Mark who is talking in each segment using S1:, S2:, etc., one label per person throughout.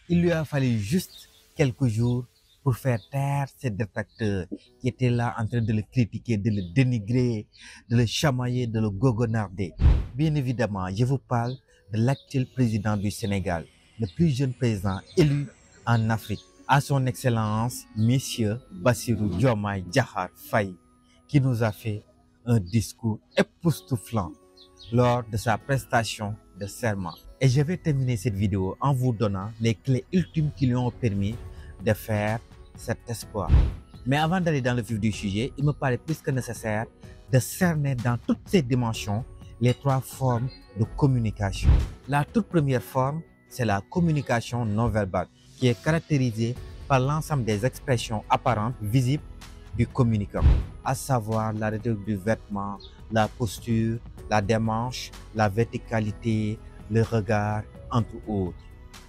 S1: Il lui a fallu juste quelques jours pour faire taire ses détracteurs qui étaient là en train de le critiquer, de le dénigrer, de le chamailler, de le gogonarder. Bien évidemment, je vous parle de l'actuel président du Sénégal, le plus jeune président élu en Afrique, à son excellence, Monsieur Bassirou Diomaye Diakhar Faye, qui nous a fait un discours époustouflant lors de sa prestation de serment. Et je vais terminer cette vidéo en vous donnant les clés ultimes qui lui ont permis de faire cet espoir. Mais avant d'aller dans le vif du sujet, il me paraît plus que nécessaire de cerner dans toutes ses dimensions les trois formes de communication. La toute première forme, c'est la communication non verbale, qui est caractérisée par l'ensemble des expressions apparentes, visibles du communicant, à savoir la rhétorique du vêtement, la posture, la démarche, la verticalité, le regard, entre autres.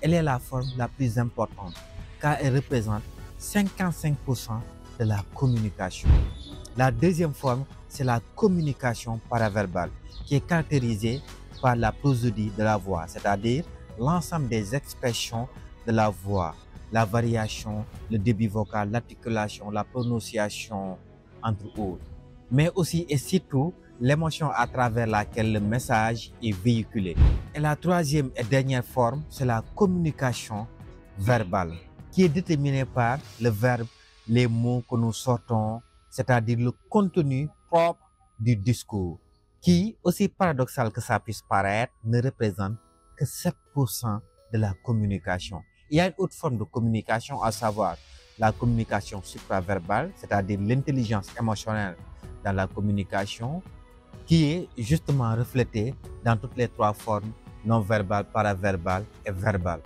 S1: Elle est la forme la plus importante car elle représente 55% de la communication. La deuxième forme, c'est la communication paraverbale qui est caractérisée par la prosodie de la voix, c'est-à-dire l'ensemble des expressions de la voix, la variation, le débit vocal, l'articulation, la prononciation, entre autres. Mais aussi et surtout, l'émotion à travers laquelle le message est véhiculé. Et la troisième et dernière forme, c'est la communication verbale, qui est déterminée par le verbe, les mots que nous sortons, c'est-à-dire le contenu propre du discours, qui, aussi paradoxal que ça puisse paraître, ne représente que 7% de la communication. Il y a une autre forme de communication, à savoir la communication supraverbale, c'est-à-dire l'intelligence émotionnelle dans la communication, qui est justement reflétée dans toutes les trois formes non verbales, paraverbales et verbales.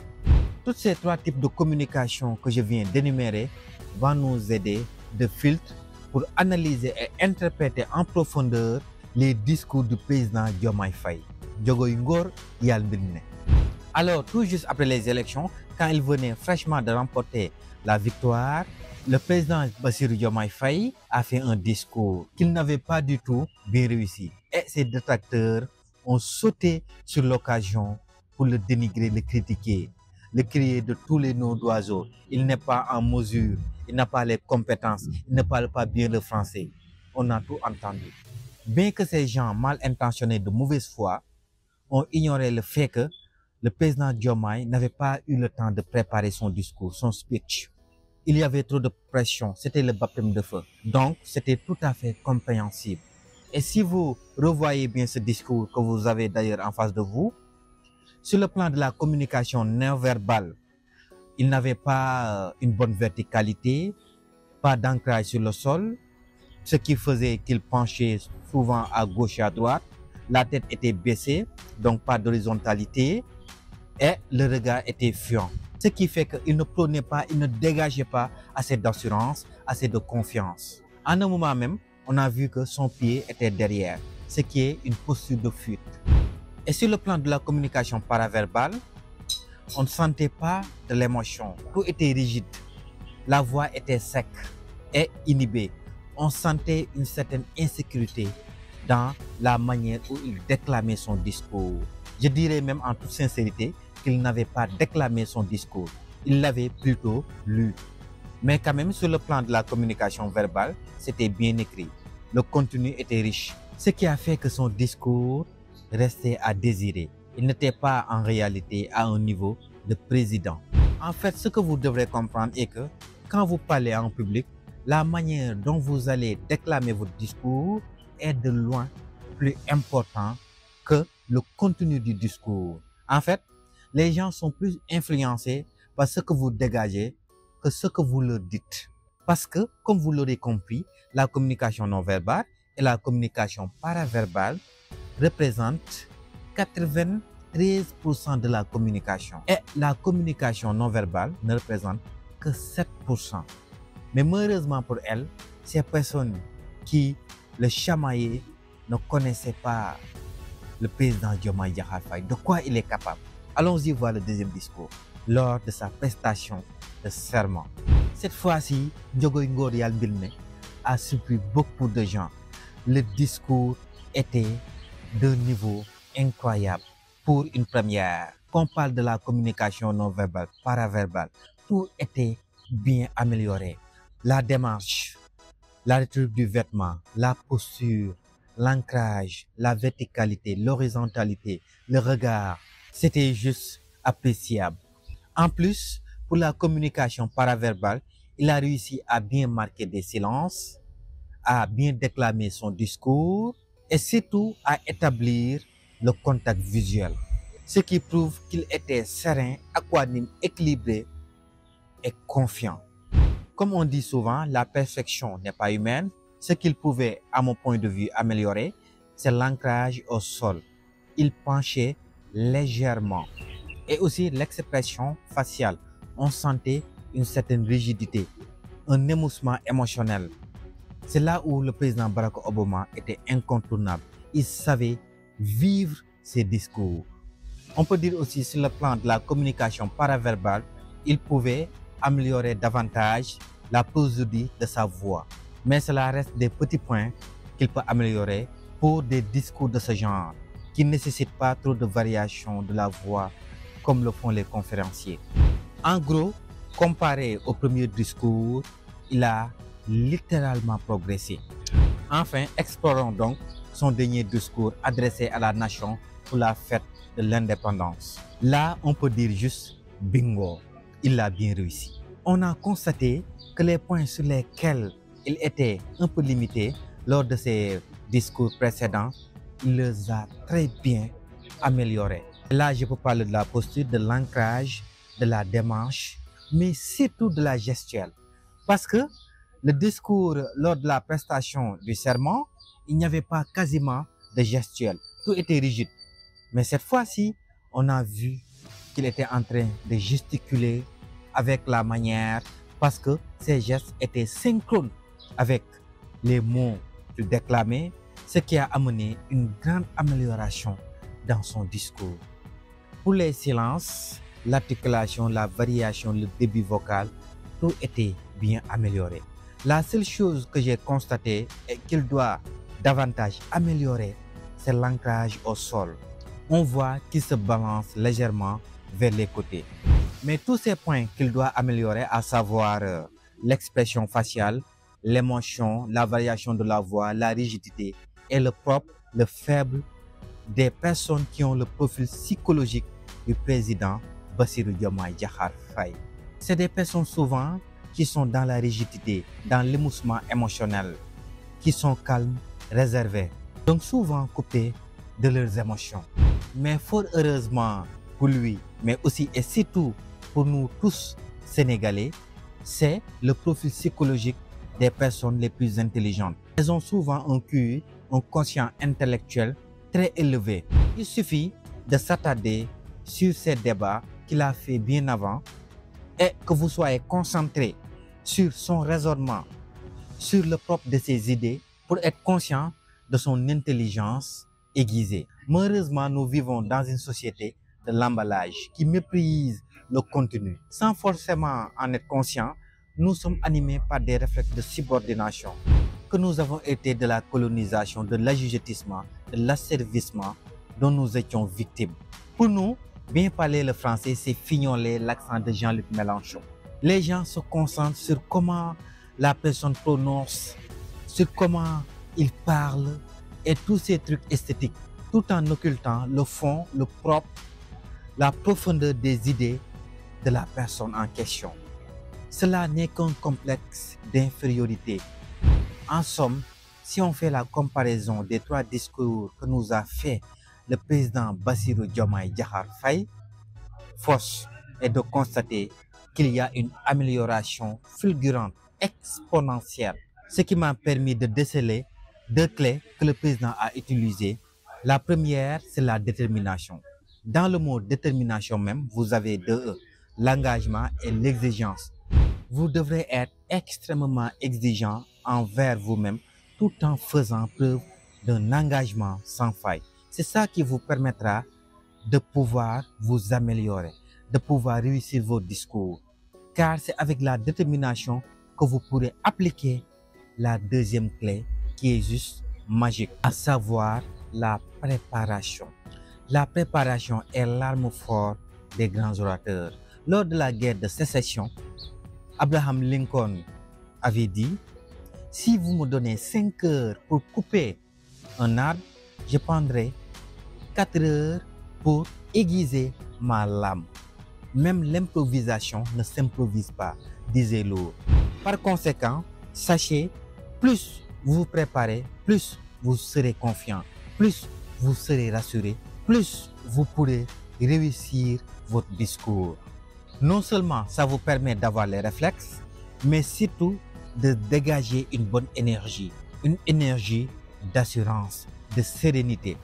S1: Tous ces trois types de communication que je viens d'énumérer vont nous aider de filtre pour analyser et interpréter en profondeur les discours du président Diomaye Faye. Diogoy Ngor Yal Mbirne. Alors, tout juste après les élections, quand il venait fraîchement de remporter la victoire, le président Bassirou Diomaye Faye a fait un discours qu'il n'avait pas du tout bien réussi. Et ses détracteurs ont sauté sur l'occasion pour le dénigrer, le critiquer, le crier de tous les noms d'oiseaux. Il n'est pas en mesure, il n'a pas les compétences, il ne parle pas bien le français. On a tout entendu. Bien que ces gens mal intentionnés de mauvaise foi ont ignoré le fait que le président Diomaye n'avait pas eu le temps de préparer son discours, son speech. Il y avait trop de pression, c'était le baptême de feu. Donc, c'était tout à fait compréhensible. Et si vous revoyez bien ce discours que vous avez d'ailleurs en face de vous, sur le plan de la communication non verbale, il n'avait pas une bonne verticalité, pas d'ancrage sur le sol, ce qui faisait qu'il penchait souvent à gauche et à droite. La tête était baissée, donc pas d'horizontalité, et le regard était fuyant. Ce qui fait qu'il ne prônait pas, il ne dégageait pas assez d'assurance, assez de confiance. En un moment même, on a vu que son pied était derrière, ce qui est une posture de fuite. Et sur le plan de la communication paraverbale, on ne sentait pas de l'émotion. Tout était rigide. La voix était sec et inhibée. On sentait une certaine insécurité dans la manière où il déclamait son discours. Je dirais même en toute sincérité qu'il n'avait pas déclamé son discours. Il l'avait plutôt lu. Mais quand même, sur le plan de la communication verbale, c'était bien écrit. Le contenu était riche. Ce qui a fait que son discours restait à désirer. Il n'était pas en réalité à un niveau de président. En fait, ce que vous devrez comprendre est que quand vous parlez en public, la manière dont vous allez déclamer votre discours est de loin plus important que le contenu du discours. En fait, les gens sont plus influencés par ce que vous dégagez que ce que vous leur dites. Parce que, comme vous l'aurez compris, la communication non verbale et la communication paraverbale représentent 93% de la communication. Et la communication non verbale ne représente que 7%. Mais malheureusement pour elle, ces personnes qui le chamaillaient ne connaissaient pas le président Diomaye Diakhar Faye, de quoi il est capable. Allons-y voir le deuxième discours, lors de sa prestation de serment. Cette fois-ci, Diogoy Ngor Yal Mbirne a surpris beaucoup de gens. Le discours était d'un niveau incroyable pour une première. qu'on parle de la communication non verbale, paraverbale, tout était bien amélioré. La démarche, la rhétorique du vêtement, la posture, l'ancrage, la verticalité, l'horizontalité, le regard, c'était juste appréciable. En plus, pour la communication paraverbale, il a réussi à bien marquer des silences, à bien déclamer son discours et surtout à établir le contact visuel. Ce qui prouve qu'il était serein, aquanime, équilibré et confiant. Comme on dit souvent, la perfection n'est pas humaine. Ce qu'il pouvait, à mon point de vue, améliorer, c'est l'ancrage au sol. Il penchait légèrement. Et aussi l'expression faciale. On sentait une certaine rigidité, un émoussement émotionnel. C'est là où le président Barack Obama était incontournable. Il savait vivre ses discours. On peut dire aussi sur le plan de la communication paraverbale, il pouvait améliorer davantage la prosodie de sa voix. Mais cela reste des petits points qu'il peut améliorer pour des discours de ce genre, qui ne nécessitent pas trop de variations de la voix comme le font les conférenciers. En gros, comparé au premier discours, il a littéralement progressé. Enfin, explorons donc son dernier discours adressé à la nation pour la fête de l'indépendance. Là, on peut dire juste bingo, il l'a bien réussi. On a constaté que les points sur lesquels il était un peu limité lors de ses discours précédents, il les a très bien améliorés. Là, je peux parler de la posture, de l'ancrage, de la démarche, mais surtout de la gestuelle. Parce que le discours lors de la prestation du serment, il n'y avait pas quasiment de gestuelle. Tout était rigide. Mais cette fois-ci, on a vu qu'il était en train de gesticuler avec la manière parce que ses gestes étaient synchrones avec les mots qu'il déclamait, ce qui a amené une grande amélioration dans son discours. Pour les silences, l'articulation, la variation, le débit vocal, tout était bien amélioré. La seule chose que j'ai constatée et qu'il doit davantage améliorer, c'est l'ancrage au sol. On voit qu'il se balance légèrement vers les côtés. Mais tous ces points qu'il doit améliorer, à savoir l'expression faciale, l'émotion, la variation de la voix, la rigidité et le propre, le faible des personnes qui ont le profil psychologique du président Bassirou Diomaye Diakhar Faye. C'est des personnes souvent qui sont dans la rigidité, dans l'émoussement émotionnel, qui sont calmes, réservés, donc souvent coupés de leurs émotions. Mais fort heureusement pour lui, mais aussi et surtout pour nous tous Sénégalais, c'est le profil psychologique des personnes les plus intelligentes. Elles ont souvent un QI, un quotient intellectuel très élevé. Il suffit de s'attarder sur ces débats qu'il a fait bien avant et que vous soyez concentré sur son raisonnement, sur le propre de ses idées pour être conscient de son intelligence aiguisée. Malheureusement, nous vivons dans une société de l'emballage qui méprise le contenu. Sans forcément en être conscient, nous sommes animés par des réflexes de subordination que nous avons été de la colonisation, de l'assujettissement, de l'asservissement dont nous étions victimes. Pour nous, bien parler le français, c'est fignoler l'accent de Jean-Luc Mélenchon. Les gens se concentrent sur comment la personne prononce, sur comment il parle et tous ces trucs esthétiques, tout en occultant le fond, le propre, la profondeur des idées de la personne en question. Cela n'est qu'un complexe d'infériorité. En somme, si on fait la comparaison des trois discours que nous a fait le président Bassirou Diomaye Diakhar Faye, force est de constater qu'il y a une amélioration fulgurante, exponentielle, ce qui m'a permis de déceler deux clés que le président a utilisées. La première, c'est la détermination. Dans le mot détermination même, vous avez deux E, l'engagement et l'exigence. Vous devrez être extrêmement exigeant envers vous-même tout en faisant preuve d'un engagement sans faille. C'est ça qui vous permettra de pouvoir vous améliorer, de pouvoir réussir vos discours. Car c'est avec la détermination que vous pourrez appliquer la deuxième clé qui est juste magique, à savoir la préparation. La préparation est l'arme forte des grands orateurs. Lors de la guerre de sécession, Abraham Lincoln avait dit: si vous me donnez 5 heures pour couper un arbre, je prendrai 4 heures pour aiguiser ma lame. Même l'improvisation ne s'improvise pas, disait l'autre. Par conséquent, sachez, plus vous vous préparez, plus vous serez confiant, plus vous serez rassuré, plus vous pourrez réussir votre discours. Non seulement ça vous permet d'avoir les réflexes, mais surtout de dégager une bonne énergie, une énergie d'assurance, de sérénité.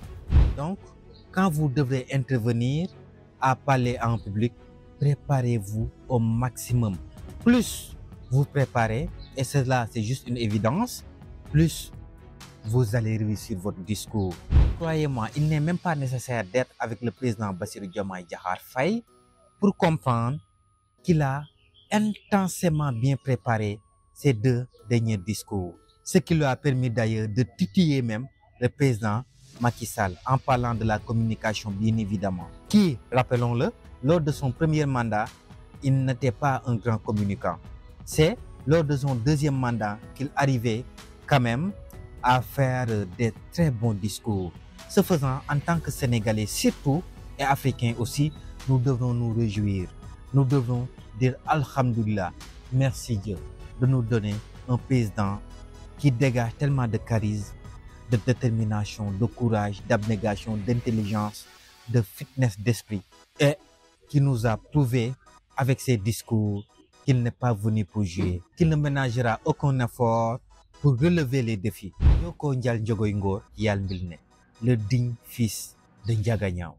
S1: Donc, quand vous devrez intervenir à parler en public, préparez-vous au maximum. Plus vous préparez, et cela c'est juste une évidence, plus vous allez réussir votre discours. Croyez-moi, il n'est même pas nécessaire d'être avec le président Bassirou Diomaye Diakhar Faye pour comprendre qu'il a intensément bien préparé ses 2 derniers discours. Ce qui lui a permis d'ailleurs de titiller même le président Macky Sall en parlant de la communication, bien évidemment. Qui, rappelons-le, lors de son premier mandat, il n'était pas un grand communicant. C'est lors de son deuxième mandat qu'il arrivait quand même à faire des très bons discours. Ce faisant, en tant que Sénégalais surtout, et Africains aussi, nous devons nous réjouir. Nous devons dire Alhamdulillah, merci Dieu de nous donner un président qui dégage tellement de charisme, de détermination, de courage, d'abnégation, d'intelligence, de fitness d'esprit, et qui nous a prouvé avec ses discours qu'il n'est pas venu pour jouer, qu'il ne ménagera aucun effort pour relever les défis. Yoko Ndial Ndjogoy Ngor Yal Mbilne, le digne fils de Ndiaga Niao.